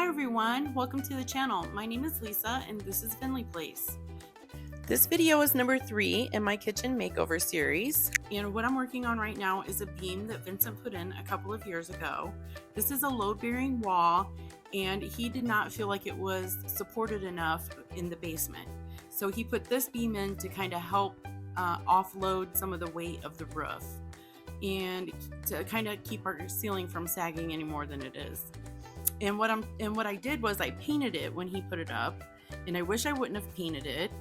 everyone, welcome to the channel. My name is Lisa and this is Finley Place. This video is number 3 in my kitchen makeover series, and what I'm working on right now is a beam that Vincent put in a couple of years ago. This is a load-bearing wall and he did not feel like it was supported enough in the basement. So he put this beam in to kind of help offload some of the weight of the roof and to kind of keep our ceiling from sagging any more than it is. And what I did was I painted it when he put it up, and I wish I wouldn't have painted it,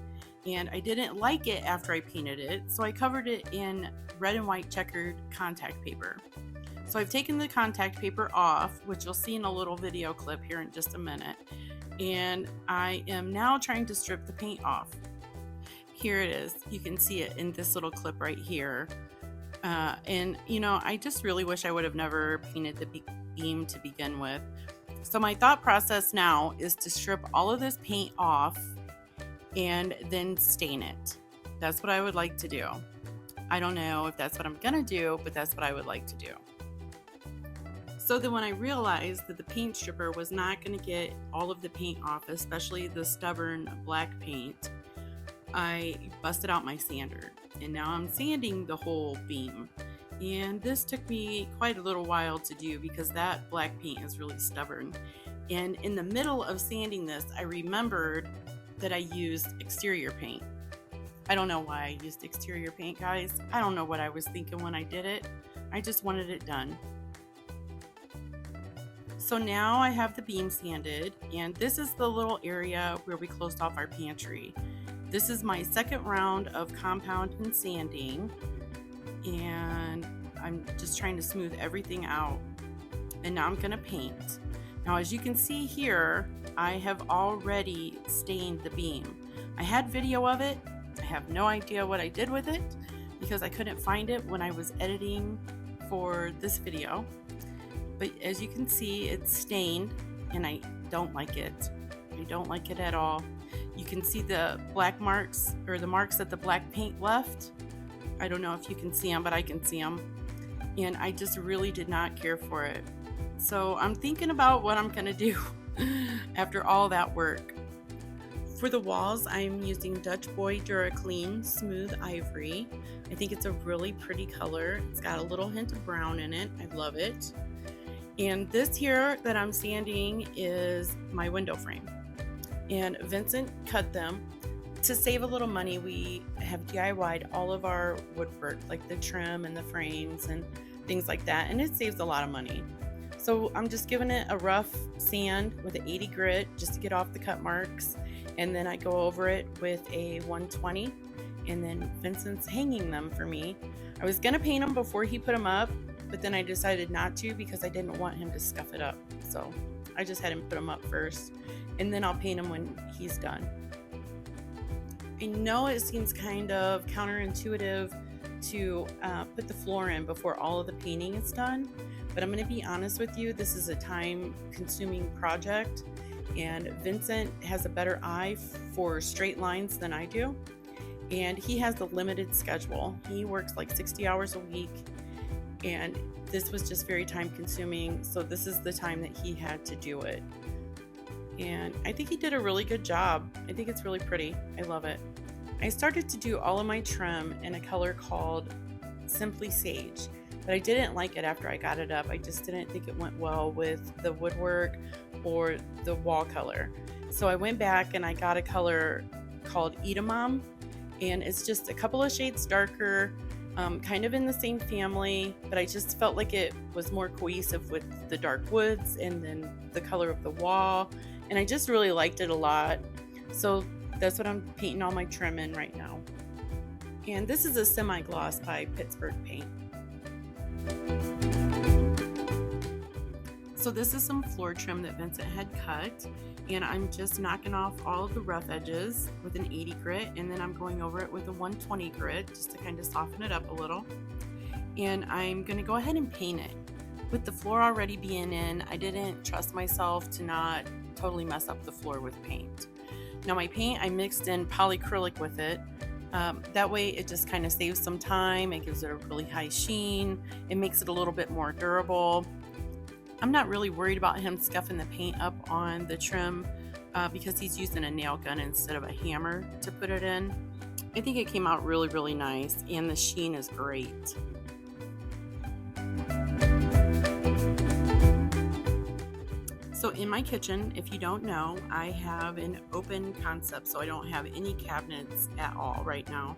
and I didn't like it after I painted it, so I covered it in red and white checkered contact paper. So I've taken the contact paper off, which you'll see in a little video clip here in just a minute, and I am now trying to strip the paint off. Here it is. You can see it in this little clip right here. And you know, I just really wish I would have never painted the beam to begin with. So my thought process now is to strip all of this paint off and then stain it. That's what I would like to do. I don't know if that's what I'm gonna do, but that's what I would like to do. So then when I realized that the paint stripper was not gonna get all of the paint off, especially the stubborn black paint, I busted out my sander, and now I'm sanding the whole beam. And this took me quite a little while to do because that black paint is really stubborn. And in the middle of sanding this, I remembered that I used exterior paint. I don't know why I used exterior paint, guys. I don't know what I was thinking when I did it. I just wanted it done. So now I have the beam sanded, and this is the little area where we closed off our pantry. This is my second round of compound and sanding, and I'm just trying to smooth everything out. And now I'm gonna paint. Now, as you can see here, I have already stained the beam. I had video of it. I have no idea what I did with it because I couldn't find it when I was editing for this video. But as you can see, it's stained and I don't like it. I don't like it at all. You can see the black marks, or the marks that the black paint left. I don't know if you can see them, but I can see them. And I just really did not care for it. So I'm thinking about what I'm gonna do after all that work. For the walls, I'm using Dutch Boy DuraClean Smooth Ivory. I think it's a really pretty color. It's got a little hint of brown in it. I love it. And this here that I'm sanding is my window frame. And Vincent cut them. To save a little money, we have DIY'd all of our woodwork, like the trim and the frames and things like that, and it saves a lot of money. So I'm just giving it a rough sand with an 80 grit just to get off the cut marks, and then I go over it with a 120, and then Vincent's hanging them for me. I was gonna paint them before he put them up, but then I decided not to because I didn't want him to scuff it up. So I just had him put them up first, and then I'll paint them when he's done. I know it seems kind of counterintuitive to put the floor in before all of the painting is done, but I'm going to be honest with you, this is a time-consuming project, and Vincent has a better eye for straight lines than I do, and he has a limited schedule. He works like 60 hours a week, and this was just very time-consuming, so this is the time that he had to do it. And I think he did a really good job. I think it's really pretty. I love it. I started to do all of my trim in a color called Simply Sage, but I didn't like it after I got it up. I just didn't think it went well with the woodwork or the wall color. So I went back and I got a color called Edamame, and it's just a couple of shades darker, kind of in the same family, but I just felt like it was more cohesive with the dark woods and then the color of the wall. And I just really liked it a lot. So that's what I'm painting all my trim in right now. And this is a semi-gloss by Pittsburgh Paint. So this is some floor trim that Vincent had cut, and I'm just knocking off all of the rough edges with an 80 grit, and then I'm going over it with a 120 grit just to kind of soften it up a little. And I'm gonna go ahead and paint it. With the floor already being in, I didn't trust myself to not totally mess up the floor with paint. Now my paint, I mixed in polyacrylic with it. That way it just kind of saves some time. It gives it a really high sheen. It makes it a little bit more durable. I'm not really worried about him scuffing the paint up on the trim because he's using a nail gun instead of a hammer to put it in. I think it came out really, really nice, and the sheen is great. So in my kitchen, if you don't know, I have an open concept, so I don't have any cabinets at all right now.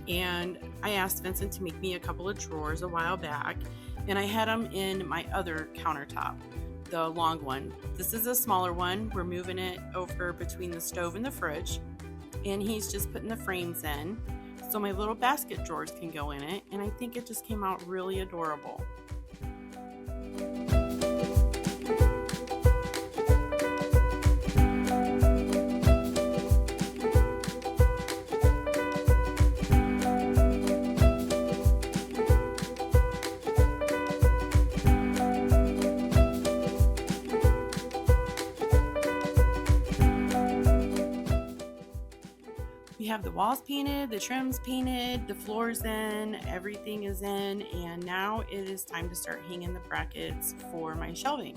And I asked Vincent to make me a couple of drawers a while back, and I had them in my other countertop, the long one. This is a smaller one. We're moving it over between the stove and the fridge, and he's just putting the frames in so my little basket drawers can go in it, and I think it just came out really adorable. We have the walls painted, the trims painted, the floors in, everything is in, and now it is time to start hanging the brackets for my shelving.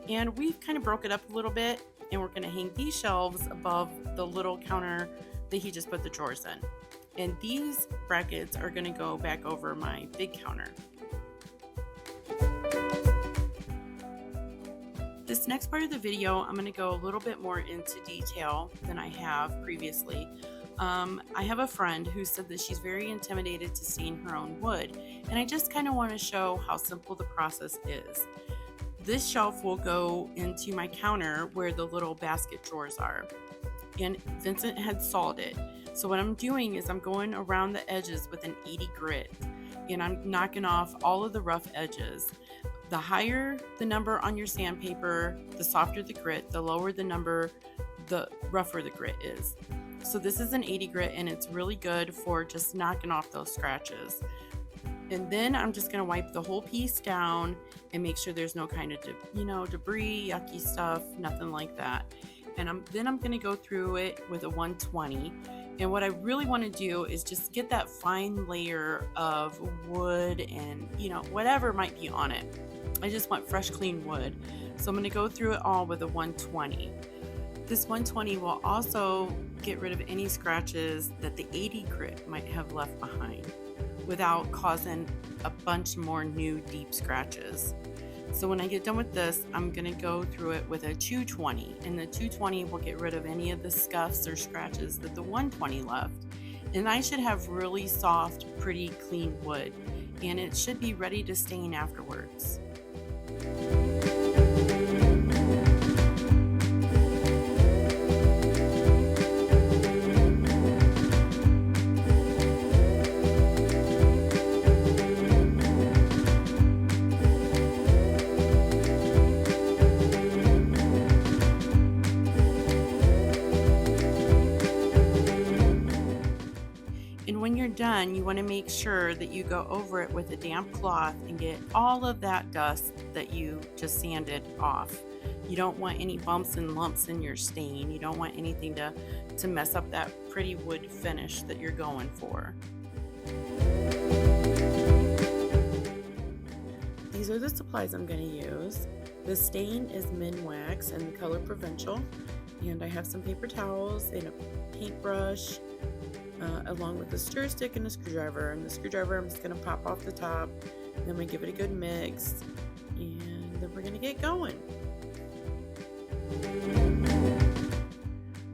And we've kind of broke it up a little bit, and we're going to hang these shelves above the little counter that he just put the drawers in. And these brackets are going to go back over my big counter. This next part of the video, I'm going to go a little bit more into detail than I have previously. I have a friend who said that she's very intimidated to stain her own wood, and I just kind of want to show how simple the process is. This shelf will go into my counter where the little basket drawers are, and Vincent had sawed it. So what I'm doing is I'm going around the edges with an 80 grit, and I'm knocking off all of the rough edges. The higher the number on your sandpaper, the softer the grit, the lower the number, the rougher the grit is. So this is an 80 grit, and it's really good for just knocking off those scratches. And then I'm just going to wipe the whole piece down and make sure there's no kind of debris, yucky stuff, nothing like that. And then I'm going to go through it with a 120. And what I really want to do is just get that fine layer of wood and whatever might be on it. I just want fresh, clean wood. So I'm going to go through it all with a 120. This 120 will also get rid of any scratches that the 80 grit might have left behind without causing a bunch more new deep scratches. So when I get done with this, I'm going to go through it with a 220, and the 220 will get rid of any of the scuffs or scratches that the 120 left. And I should have really soft, pretty clean wood, and it should be ready to stain afterwards. When you're done, you want to make sure that you go over it with a damp cloth and get all of that dust that you just sanded off. You don't want any bumps and lumps in your stain. You don't want anything to mess up that pretty wood finish that you're going for. These are the supplies I'm going to use. The stain is Minwax and the color Provincial, and I have some paper towels and a paintbrush, along with a stir stick and a screwdriver. And the screwdriver I'm just going to pop off the top, then we give it a good mix, and then we're going to get going.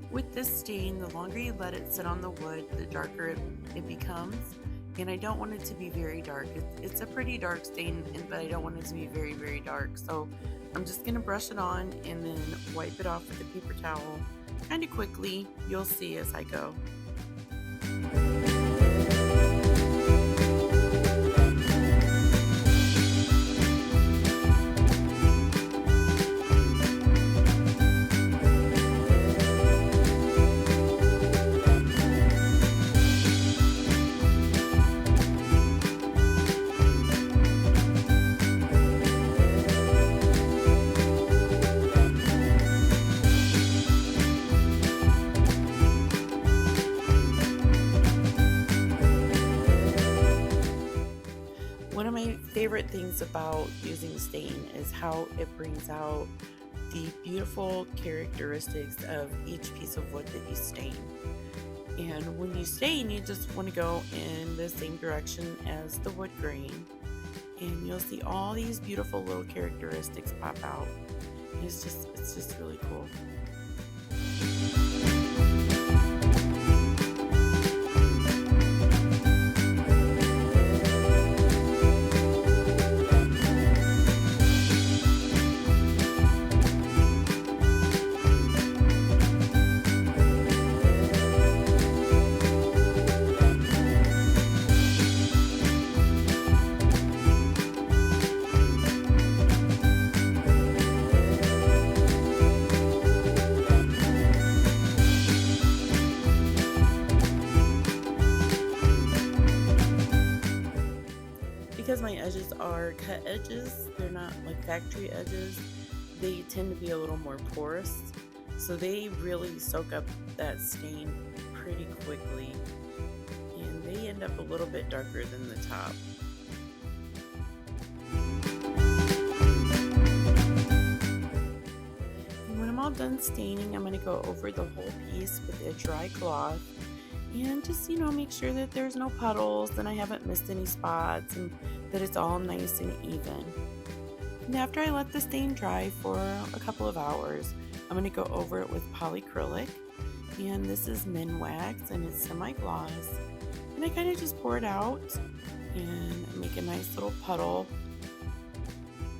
With this stain, the longer you let it sit on the wood, the darker it becomes, and I don't want it to be very dark. It's a pretty dark stain, but I don't want it to be very, very dark. So I'm just going to brush it on and then wipe it off with a paper towel kind of quickly. You'll see as I go. favorite things about using stain is how it brings out the beautiful characteristics of each piece of wood that you stain. And when you stain, you just want to go in the same direction as the wood grain, and you'll see all these beautiful little characteristics pop out. And it's just really cool. Because my edges are cut edges, they're not like factory edges, they tend to be a little more porous, so they really soak up that stain pretty quickly, and they end up a little bit darker than the top. And when I'm all done staining, I'm going to go over the whole piece with a dry cloth and just, make sure that there's no puddles and I haven't missed any spots and that it's all nice and even. And after I let the stain dry for a couple of hours, I'm going to go over it with polycrylic, and this is Minwax and it's semi-gloss, and I kind of just pour it out and make a nice little puddle.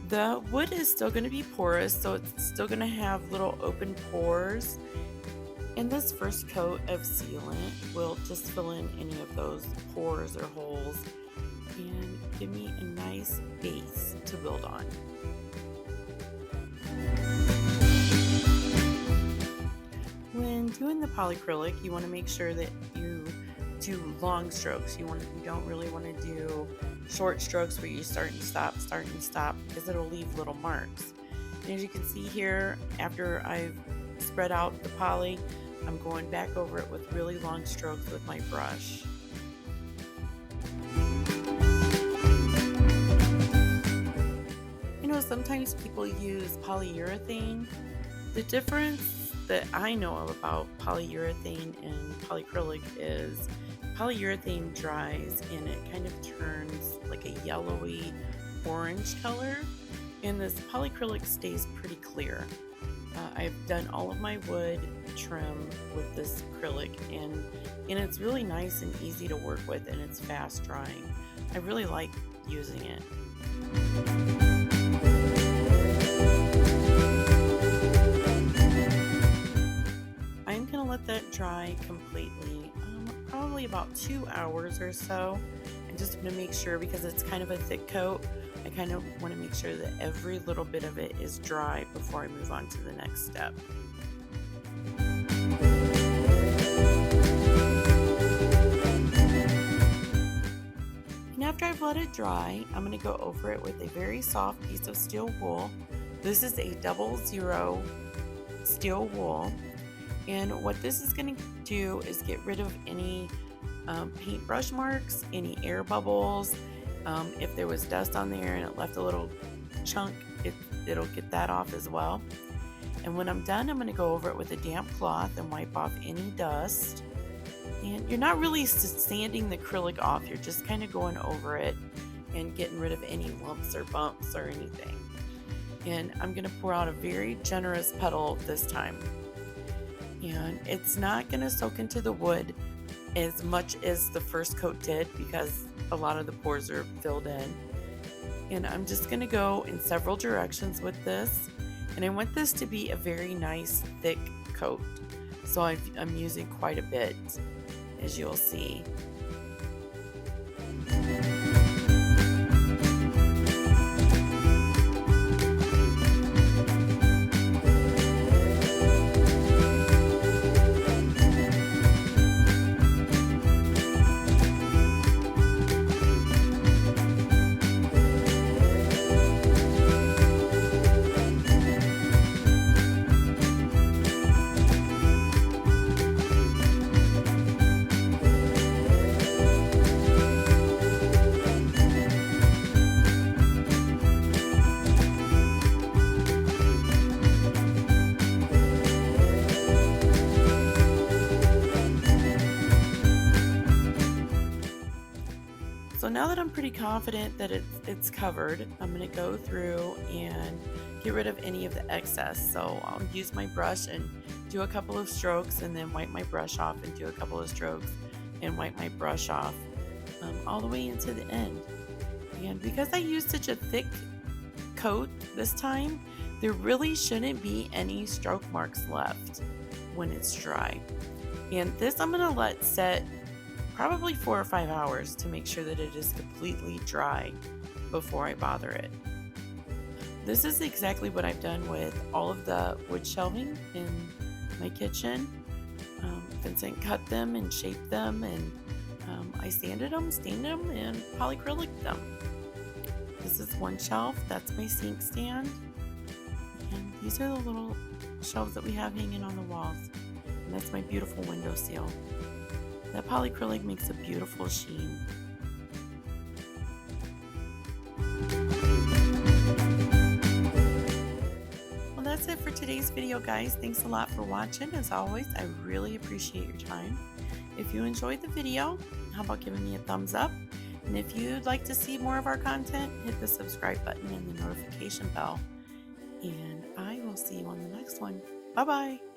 The wood is still going to be porous, so it's still going to have little open pores. And this first coat of sealant will just fill in any of those pores or holes and give me a nice base to build on. When doing the polycrylic, you want to make sure that you do long strokes. You don't really want to do short strokes where you start and stop, because it'll leave little marks. And as you can see here, after I've spread out the poly, I'm going back over it with really long strokes with my brush. Sometimes people use polyurethane. The difference that I know about polyurethane and polycrylic is polyurethane dries and it kind of turns like a yellowy orange color, and this polycrylic stays pretty clear. I've done all of my wood trim with this acrylic, and it's really nice and easy to work with, and it's fast drying. I really like using it. I'm going to let that dry completely, probably about 2 hours or so. I'm just going to make sure, because it's kind of a thick coat, I kind of want to make sure that every little bit of it is dry before I move on to the next step. And after I've let it dry, I'm going to go over it with a very soft piece of steel wool. This is a 00 steel wool. And what this is going to do is get rid of any paintbrush marks, any air bubbles. If there was dust on there and it left a little chunk, it'll get that off as well. And when I'm done, I'm going to go over it with a damp cloth and wipe off any dust. And you're not really sanding the acrylic off, you're just kind of going over it and getting rid of any lumps or bumps or anything. And I'm going to pour out a very generous puddle this time. And it's not going to soak into the wood as much as the first coat did, because a lot of the pores are filled in. And I'm just going to go in several directions with this, and I want this to be a very nice thick coat, so I'm using quite a bit, as you'll see. So now that I'm pretty confident that it's covered, I'm going to go through and get rid of any of the excess. So I'll use my brush and do a couple of strokes and then wipe my brush off and do a couple of strokes and wipe my brush off all the way into the end. And because I used such a thick coat this time, there really shouldn't be any stroke marks left when it's dry. And this I'm going to let set probably 4 or 5 hours to make sure that it is completely dry before I bother it. This is exactly what I've done with all of the wood shelving in my kitchen. Vincent cut them and shaped them, and I sanded them, stained them, and polyacrylic them. This is one shelf, that's my sink stand, and these are the little shelves that we have hanging on the walls, and that's my beautiful windowsill. That polyacrylic makes a beautiful sheen. Well, that's it for today's video, guys. Thanks a lot for watching. As always, I really appreciate your time. If you enjoyed the video, how about giving me a thumbs up? And if you'd like to see more of our content, hit the subscribe button and the notification bell. And I will see you on the next one. Bye-bye.